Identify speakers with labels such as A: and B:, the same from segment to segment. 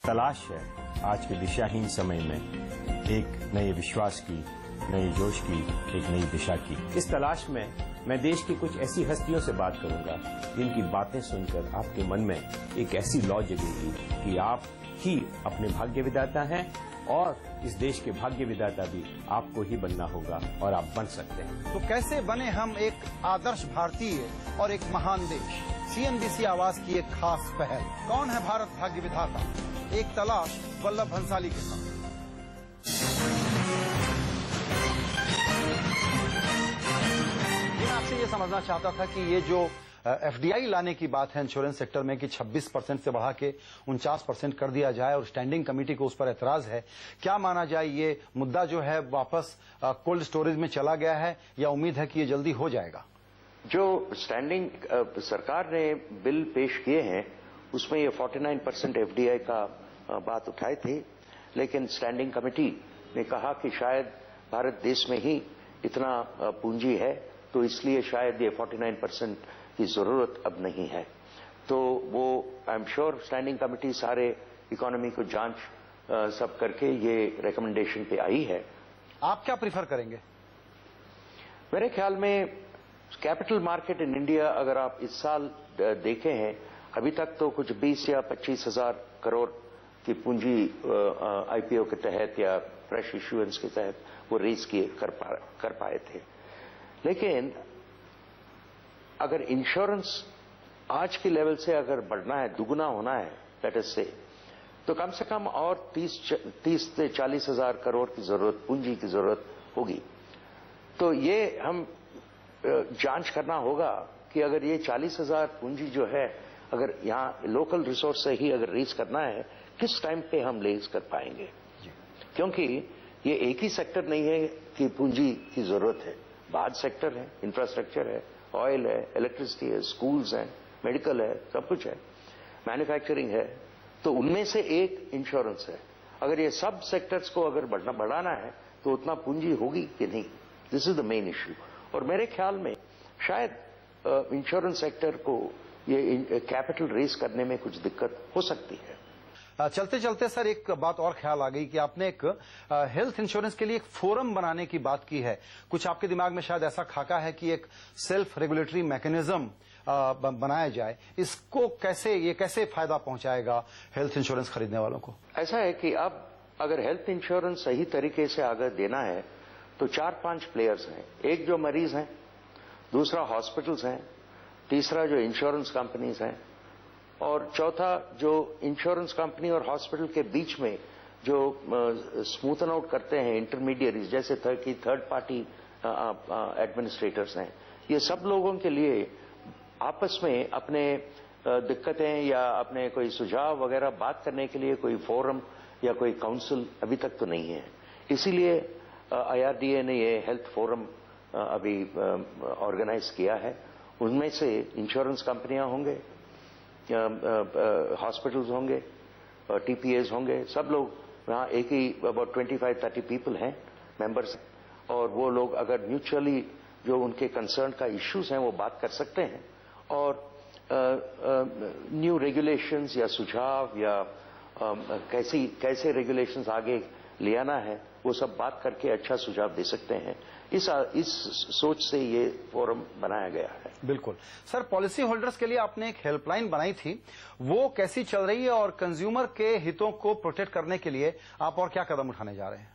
A: तलाश है आज के दिशाहीन समय में एक नए विश्वास की, नए जोश की, एक नई दिशा की। इस तलाश में मैं देश की कुछ ऐसी हस्तियों से बात करूंगा जिनकी बातें सुनकर आपके मन में एक ऐसी लौ जगेगी कि आप ही अपने भाग्य विधाता हैं और इस देश के भाग्य विधाता भी आपको ही बनना होगा और आप बन सकते हैं।
B: तो कैसे बने हम एक आदर्श भारतीय और एक महान देश? CNBC आवाज की एक खास पहल। कौन है भारत भाग्य विधाता? एक तलाश वल्लभ भंसाली के साथ। मैं आपसे ये समझना चाहता था कि ये जो FDI लाने की बात है इंश्योरेंस सेक्टर में कि 26% से बढ़ा के 49% कर दिया जाए और स्टैंडिंग कमेटी को उस पर एतराज है, क्या माना जाए ये मुद्दा जो है वापस कोल्ड स्टोरेज में चला गया है या उम्मीद है कि ये जल्दी हो जाएगा?
C: जो स्टैंडिंग सरकार ने बिल पेश किए हैं उसमें ये 49% FDI का बात उठाए थे, लेकिन स्टैंडिंग कमेटी ने कहा कि शायद भारत देश में ही इतना पूंजी है तो इसलिए शायद ये 49% की जरूरत अब नहीं है। तो वो I am sure standing committee सारे इकोनॉमी को जांच सब करके ये रिकमेंडेशन पे आई है।
B: आप क्या प्रीफर करेंगे?
C: मेरे ख्याल में कैपिटल मार्केट इन इंडिया अगर आप इस साल देखे हैं, अभी तक तो कुछ 20 या 25 हजार करोड़ की पूंजी IPO के तहत या फ्रेश इश्यूएंस के तहत वो रेज कर पाए थे। लेकिन अगर इंश्योरेंस आज की लेवल से अगर बढ़ना है, दुगुना होना है लेट अस से, तो कम से कम और 30 से 40 हजार करोड़ की जरूरत, पूंजी की जरूरत होगी। तो ये हम जांच करना होगा कि अगर ये 40 हजार पूंजी जो है अगर यहाँ लोकल रिसोर्स से ही अगर रेज करना है, किस टाइम पे हम रेज कर पाएंगे? क्योंकि ये एक ही सेक्टर नहीं है कि पूंजी की जरूरत है, बाद सेक्टर है, इंफ्रास्ट्रक्चर है, ऑयल है, इलेक्ट्रिसिटी है, स्कूल्स हैं, मेडिकल है, सब कुछ है, मैन्युफैक्चरिंग है। तो उनमें से एक इंश्योरेंस है। अगर ये सब सेक्टर्स को अगर बढ़ाना है तो उतना पूंजी होगी कि नहीं, this is the main issue. और मेरे ख्याल में शायद इंश्योरेंस सेक्टर को ये कैपिटल रेज करने में कुछ दिक्कत हो सकती है।
B: चलते चलते सर एक बात और ख्याल आ गई कि आपने एक हेल्थ इंश्योरेंस के लिए एक फोरम बनाने की बात की है। कुछ आपके दिमाग में शायद ऐसा खाका है कि एक सेल्फ रेगुलेटरी मैकेनिज्म बनाया जाए। इसको कैसे फायदा पहुंचाएगा हेल्थ इंश्योरेंस खरीदने वालों को?
C: ऐसा है कि अब अगर हेल्थ इंश्योरेंस सही तरीके से आगे देना है तो 4-5 प्लेयर्स हैं। एक जो मरीज हैं, दूसरा हॉस्पिटल्स हैं, तीसरा जो इंश्योरेंस कंपनीज हैं, और चौथा जो इंश्योरेंस कंपनी और हॉस्पिटल के बीच में जो स्मूथन आउट करते हैं इंटरमीडिएरीज, जैसे थर्ड पार्टी एडमिनिस्ट्रेटर्स हैं। ये सब लोगों के लिए आपस में अपने दिक्कतें या अपने कोई सुझाव वगैरह बात करने के लिए कोई फोरम या कोई काउंसिल अभी तक तो नहीं है। इसीलिए IRDA ने ये हेल्थ फोरम अभी ऑर्गेनाइज किया है। उनमें से इंश्योरेंस कंपनियां होंगे, हॉस्पिटल्स होंगे, TPAs होंगे, सब लोग वहाँ एक ही अबाउट 25-30 पीपल हैं, मेंबर्स, और वो लोग अगर म्यूचुअली जो उनके कंसर्न का इश्यूज हैं वो बात कर सकते हैं और न्यू रेगुलेशंस या सुझाव या कैसे रेगुलेशंस आगे ले आना है वो सब बात करके अच्छा सुझाव दे सकते हैं। इस सोच से ये फोरम बनाया गया है।
B: बिल्कुल सर, पॉलिसी होल्डर्स के लिए आपने एक हेल्पलाइन बनाई थी, वो कैसी चल रही है और कंज्यूमर के हितों को प्रोटेक्ट करने के लिए आप और क्या कदम उठाने जा रहे हैं?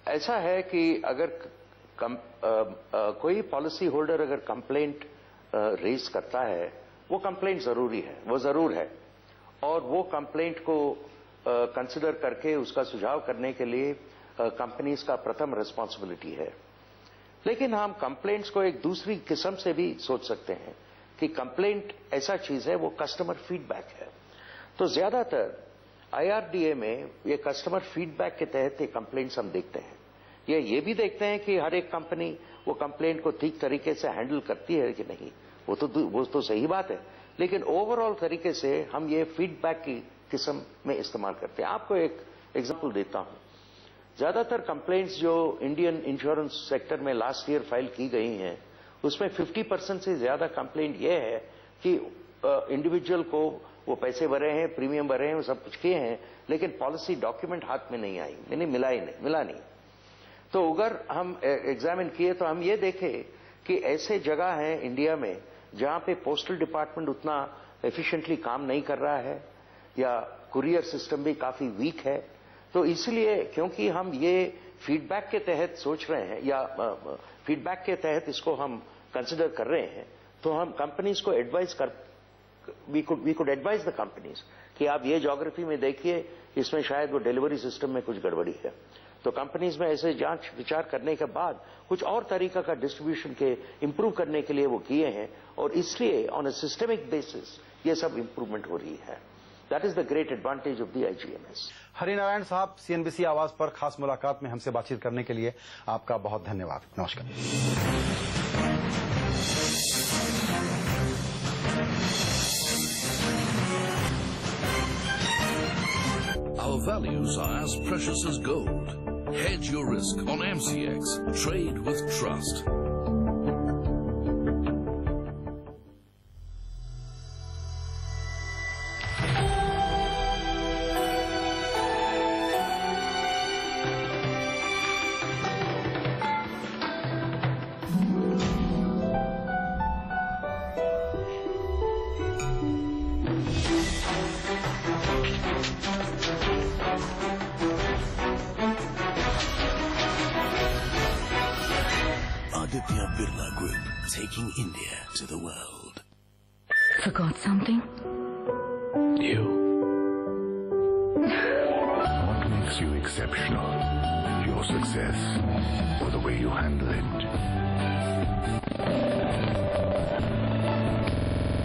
C: ऐसा है कि अगर कोई पॉलिसी होल्डर अगर कंप्लेंट रेज करता है, वो कंप्लेंट जरूरी है, वो जरूर है, और वो कंप्लेंट को कंसिडर करके उसका सुझाव करने के लिए कंपनीज का प्रथम रिस्पांसिबिलिटी है। लेकिन हम कंप्लेंट्स को एक दूसरी किस्म से भी सोच सकते हैं कि कंप्लेंट ऐसा चीज है, वो कस्टमर फीडबैक है। तो ज्यादातर IRDA में ये कस्टमर फीडबैक के तहत ये कंप्लेंट्स हम देखते हैं। ये भी देखते हैं कि हर एक कंपनी वो कंप्लेंट को ठीक तरीके से हैंडल करती है कि नहीं, वो तो सही बात है, लेकिन ओवरऑल तरीके से हम ये फीडबैक की किस्म में इस्तेमाल करते हैं। आपको एक एग्जांपल देता हूं। ज्यादातर कंप्लेंट्स जो इंडियन इंश्योरेंस सेक्टर में लास्ट ईयर फाइल की गई हैं, उसमें 50% से ज्यादा कंप्लेंट ये है कि इंडिविजुअल को वो पैसे भरे हैं, प्रीमियम भरे हैं, वो सब कुछ किए हैं, लेकिन पॉलिसी डॉक्यूमेंट हाथ में नहीं आई, मैंने मिला नहीं। तो अगर हम एग्जामिन किए तो हम ये देखे कि ऐसे जगह हैं इंडिया में जहां पे पोस्टल डिपार्टमेंट उतना एफिशिएंटली काम नहीं कर रहा है या कुरियर सिस्टम भी काफी वीक है। तो इसलिए क्योंकि हम ये फीडबैक के तहत सोच रहे हैं या फीडबैक के तहत इसको हम कंसिडर कर रहे हैं, तो हम कंपनीज को advise we could advise the companies कि आप ये ज्योग्राफी में देखिए, इसमें शायद वो डिलीवरी सिस्टम में कुछ गड़बड़ी है। तो कंपनीज में ऐसे जांच विचार करने के बाद कुछ और तरीका का डिस्ट्रीब्यूशन के इंप्रूव करने के लिए वो किए हैं, और इसलिए ऑन अ सिस्टमिक बेसिस ये सब इंप्रूवमेंट हो रही है। That is the great advantage of the IGMS.
B: Harinarayan साहब, सीएनबीसी आवाज पर खास मुलाकात में हमसे बातचीत करने के लिए आपका बहुत धन्यवाद। नमस्कार।
D: Our values are as precious as gold. Hedge your risk on MCX. Trade with trust.
E: Aditya Birla Group, taking India to the world.
F: Forgot something?
E: You. What makes you exceptional? Your success or the way you handle it?